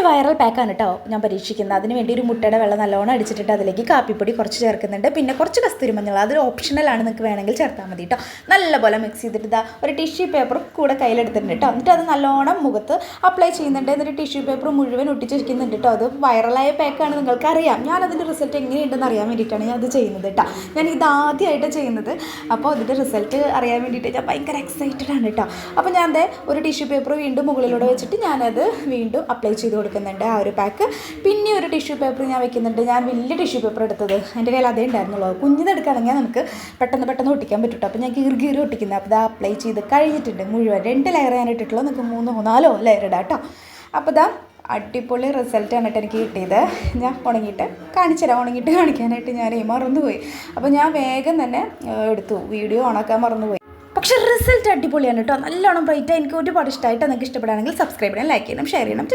Viral പാക്കാണ് കേട്ടോ ഞാൻ പരീക്ഷിക്കുന്നത്. അതിന് വേണ്ടി ഒരു മുട്ടയുടെ വെള്ളം നല്ലോണം അടിച്ചിട്ട് അതിലേക്ക് കാപ്പിപ്പൊടി കുറച്ച് ചേർക്കുന്നുണ്ട്. പിന്നെ കുറച്ച് കസ്തൂരി മഞ്ഞൾ, അതൊരു ഓപ്ഷണലാണ്, നിങ്ങൾക്ക് വേണമെങ്കിൽ ചേർത്താൽ മതി കേട്ടോ. നല്ലപോലെ മിക്സ് ചെയ്തിട്ട് ഇതാ ഒരു ടിഷ്യൂ പേപ്പറും കൂടെ കയ്യിലെടുത്തിട്ടുണ്ട് കേട്ടോ. എന്നിട്ട് അത് നല്ലോണം മുഖത്ത് അപ്ലൈ ചെയ്യുന്നുണ്ട്. എന്നിട്ട് ടിഷ്യൂ പേപ്പർ മുഴുവൻ ഒട്ടിച്ച് വയ്ക്കുന്നുണ്ട് കേട്ടോ. അത് വൈറലായ പാക്കാണ്, നിങ്ങൾക്കറിയാം. ഞാനതിൻ്റെ റിസൾട്ട് എങ്ങനെയുണ്ടെന്ന് അറിയാൻ വേണ്ടിയിട്ടാണ് ഞാൻ അത് ചെയ്യുന്നത് കേട്ടോ. ഞാൻ ഇതാദ്യമായിട്ട് ചെയ്യുന്നത്. അപ്പോൾ അതിൻ്റെ റിസൾട്ട് അറിയാൻ വേണ്ടിയിട്ട് ഞാൻ ഭയങ്കര എക്സൈറ്റഡ് ആണ് കേട്ടോ. അപ്പോൾ ഞാൻ ഒരു ടിഷ്യൂ പേപ്പർ വീണ്ടും മുകളിലൂടെ വെച്ചിട്ട് ഞാനത് വീണ്ടും അപ്ലൈ ചെയ്ത് കൊടുക്കുന്നുണ്ട് ആ ഒരു പാക്ക്. പിന്നെ ഒരു ടിഷ്യൂ പേപ്പർ ഞാൻ വെക്കുന്നുണ്ട്. ഞാൻ വലിയ ടിഷ്യൂ പേപ്പർ എടുത്തത്, എൻ്റെ കയ്യിൽ അതേ ഉണ്ടായിരുന്നുള്ളൂ. കുഞ്ഞിതെടുക്കുകയാണെങ്കിൽ നമുക്ക് പെട്ടെന്ന് ഒട്ടിക്കാൻ പറ്റും. അപ്പോൾ ഞാൻ കീറി ഒട്ടിക്കുന്നത്. അപ്പോൾ ഇത് അപ്ലൈ ചെയ്ത് കഴിഞ്ഞിട്ടുണ്ട് മുഴുവൻ. 2 ലെയർ ഞാൻ ഇട്ടിട്ടുള്ളൂ, നിങ്ങൾക്ക് 3 4 ലെയർ ഇടാം കേട്ടോ. അപ്പോൾ ഇതാ അടിപൊളി റിസൾട്ടാണ് കേട്ടോ എനിക്ക് കിട്ടിയത്. ഞാൻ ഉണങ്ങിയിട്ട് കാണിക്കാനായിട്ട് ഞാൻ മറന്നുപോയി. അപ്പോൾ ഞാൻ വേഗം തന്നെ എടുത്തു, വീഡിയോ ഓണാക്കാൻ മറന്നുപോയി. പക്ഷേ റിസൾട്ട് അടിപൊളിയാണ് കേട്ടോ. നല്ലോണം ബ്രൈറ്റായി, എനിക്ക് ഒരുപാട് ഇഷ്ടമായിട്ട്. നിങ്ങൾക്ക് ഇഷ്ടപ്പെടുകയാണെങ്കിൽ സബ്സ്ക്രൈബ് ചെയ്യണം, ലൈക്ക് ചെയ്യണം, ഷെയർ ചെയ്യണം.